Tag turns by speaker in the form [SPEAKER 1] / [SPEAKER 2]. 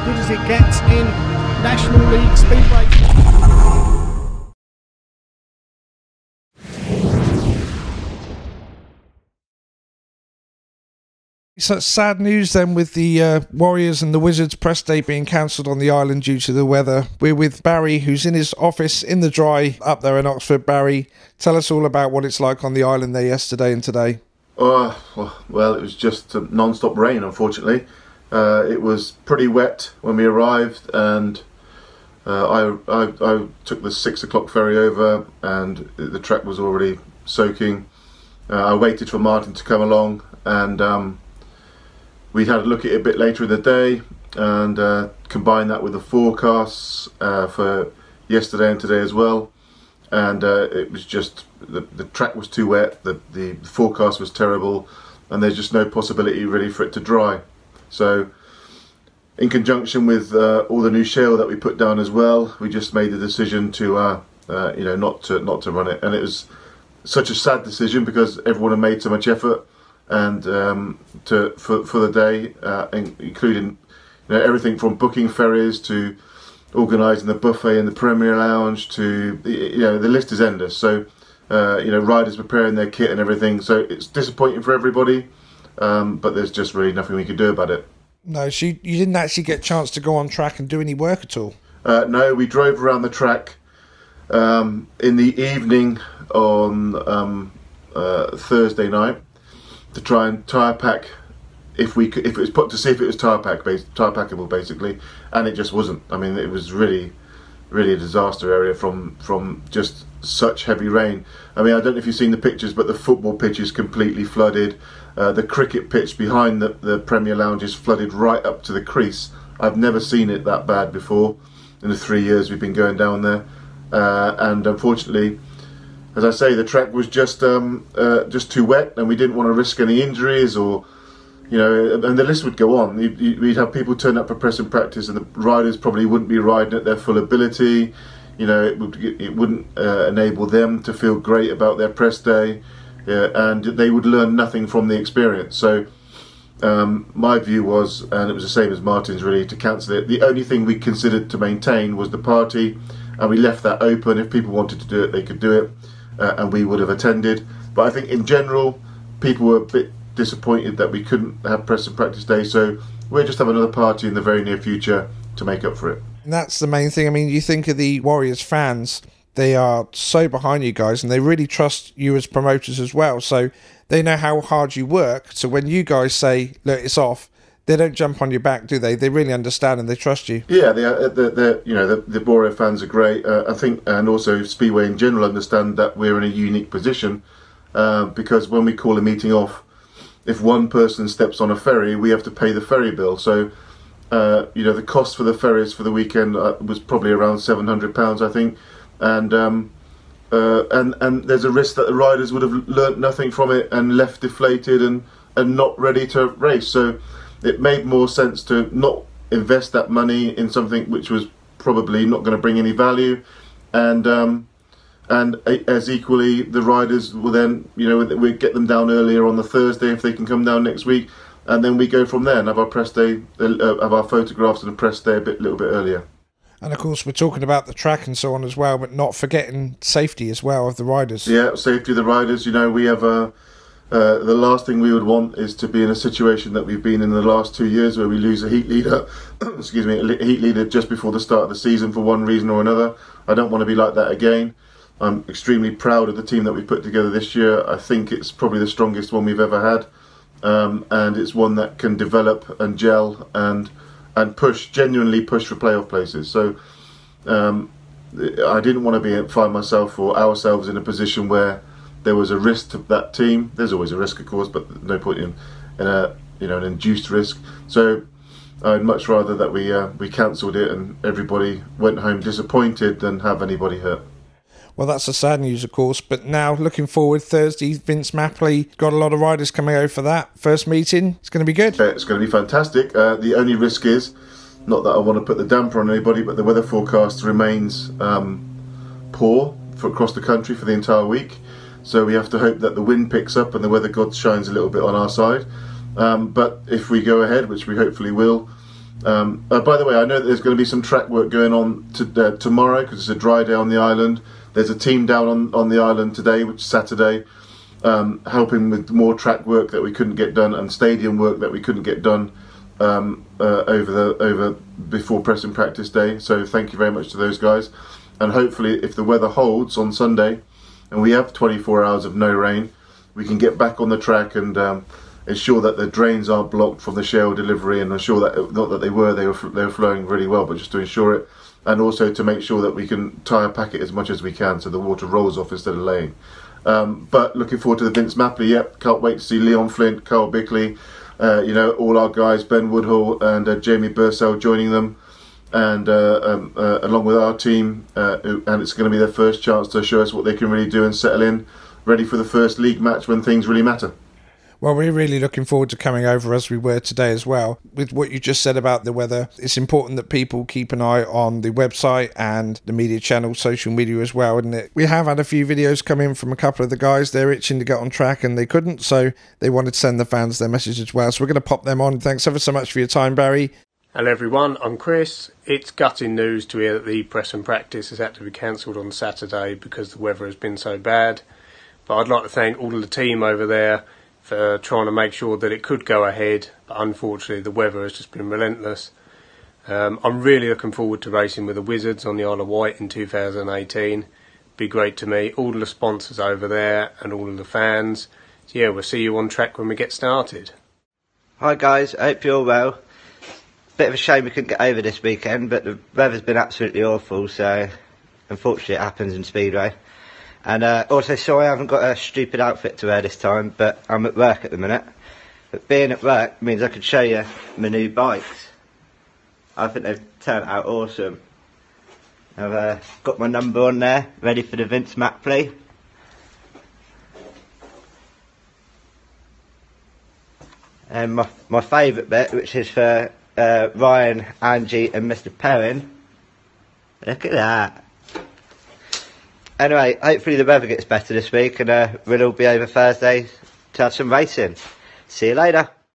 [SPEAKER 1] good as it gets in National League Speedway.
[SPEAKER 2] So sad news then with the Warriors and the Wizards press day being cancelled on the island due to the weather. We're with Barry, who's in his office in the dry up there in Oxford. Barry, tell us all about what it's like on the island there yesterday and today.
[SPEAKER 3] Well, it was just non-stop rain, unfortunately. It was pretty wet when we arrived, and I took the 6 o'clock ferry over, and the track was already soaking. I waited for Martin to come along, and we had a look at it a bit later in the day, and combined that with the forecasts for yesterday and today as well. And it was just, the track was too wet, the forecast was terrible, and there's just no possibility really for it to dry. So in conjunction with all the new shale that we put down as well, we just made the decision to not to run it. And it was such a sad decision because everyone had made so much effort, and for the day, including everything from booking ferries to organising the buffet in the Premier Lounge to the list is endless. So riders preparing their kit and everything. So it's disappointing for everybody, but there's just really nothing we can do about it.
[SPEAKER 2] No, so you didn't actually get a chance to go on track and do any work at all?
[SPEAKER 3] No, we drove around the track in the evening on Thursday night to try and tyre pack if it was put to see if it was tyre packable basically, and it just wasn't. I mean, it was really a disaster area from just such heavy rain. I mean, I don't know if you've seen the pictures, but the football pitch is completely flooded. The cricket pitch behind the Premier Lounge is flooded right up to the crease. I've never seen it that bad before in the 3 years we've been going down there, and unfortunately, as I say, the track was just too wet, and we didn't want to risk any injuries or, and the list would go on. We'd have people turn up for press and practice, and the riders probably wouldn't be riding at their full ability. It wouldn't enable them to feel great about their press day, and they would learn nothing from the experience. So my view was, and it was the same as Martin's really, to cancel it. The only thing we considered to maintain was the party, and we left that open. If people wanted to do it, they could do it, and we would have attended. But I think in general, people were a bit disappointed that we couldn't have press and practice day, so we'll just have another party in the very near future to make up for it.
[SPEAKER 2] And that's the main thing. I mean, you think of the Warriors fans, they are so behind you guys, and they really trust you as promoters as well, so they know how hard you work. So when you guys say, look, it's off, they don't jump on your back, do they? They really understand and they trust you.
[SPEAKER 3] Yeah, the Warrior fans are great. I think, and also Speedway in general understand that we're in a unique position, because when we call a meeting off, if one person steps on a ferry, we have to pay the ferry bill. So, the cost for the ferries for the weekend was probably around £700, I think, and there's a risk that the riders would have learnt nothing from it and left deflated and not ready to race. So it made more sense to not invest that money in something which was probably not going to bring any value, and as equally the riders will then, we get them down earlier on the Thursday if they can come down next week, and then we go from there and have our press day, have our photographs and a press day a little bit earlier.
[SPEAKER 2] And of course we're talking about the track and so on as well, but not forgetting safety as well of the riders.
[SPEAKER 3] Yeah, safety of the riders. We have the last thing we would want is to be in a situation that we've been in the last 2 years where we lose a heat leader, excuse me, a heat leader just before the start of the season for one reason or another. I don't want to be like that again. I'm extremely proud of the team that we've put together this year. I think it's probably the strongest one we've ever had, and it's one that can develop and gel and genuinely push for playoff places. So I didn't want to find myself or ourselves in a position where there was a risk to that team. There's always a risk, of course, but no point in an induced risk. So I'd much rather that we cancelled it and everybody went home disappointed than have anybody hurt.
[SPEAKER 2] Well, that's the sad news, of course, but now looking forward, Thursday, Vince Mapley, got a lot of riders coming over for that first meeting. It's going to be good.
[SPEAKER 3] It's going to be fantastic. The only risk is, not that I want to put the damper on anybody, but the weather forecast remains poor across the country for the entire week. So we have to hope that the wind picks up and the weather god shines a little bit on our side. But if we go ahead, which we hopefully will, By the way, I know that there's going to be some track work going on tomorrow because it's a dry day on the island. There's a team down on the island today, which is Saturday, helping with more track work that we couldn't get done and stadium work that we couldn't get done over before pressing practice day. So thank you very much to those guys, and hopefully if the weather holds on Sunday and we have 24 hours of no rain, we can get back on the track and ensure that the drains aren't blocked from the shale delivery, and ensure that, not that they were flowing really well, but just to ensure it, and also to make sure that we can tyre pack it as much as we can so the water rolls off instead of laying. But looking forward to the Vince Mapley. Yep, can't wait to see Leon Flint, Carl Bickley, you know, all our guys, Ben Woodhull and Jamie Bursell joining them, and along with our team, and it's going to be their first chance to show us what they can really do and settle in, ready for the first league match when things really matter.
[SPEAKER 2] Well, we're really looking forward to coming over, as we were today as well. With what you just said about the weather, it's important that people keep an eye on the website and the media channel, social media as well, isn't it? We have had a few videos come in from a couple of the guys. They're itching to get on track and they couldn't, so they wanted to send the fans their message as well. So we're going to pop them on. Thanks ever so much for your time, Barry.
[SPEAKER 4] Hello everyone, I'm Chris. It's gutting news to hear that the press and practice has had to be cancelled on Saturday because the weather has been so bad. But I'd like to thank all of the team over there for trying to make sure that it could go ahead, but unfortunately the weather has just been relentless. I'm really looking forward to racing with the Wizards on the Isle of Wight in 2018. Be great to meet all of the sponsors over there and all of the fans. So yeah, we'll see you on track when we get started.
[SPEAKER 5] Hi guys, I hope you're well. Bit of a shame we couldn't get over this weekend, but the weather's been absolutely awful, so unfortunately it happens in Speedway. And also, sorry I haven't got a stupid outfit to wear this time, but I'm at work at the minute. But being at work means I could show you my new bikes. I think they've turned out awesome. I've got my number on there, ready for the Vince Mapley. And my favourite bit, which is for Ryan, Angie and Mr Perrin. Look at that. Anyway, hopefully the weather gets better this week and we'll all be over Thursday to have some racing. See you later.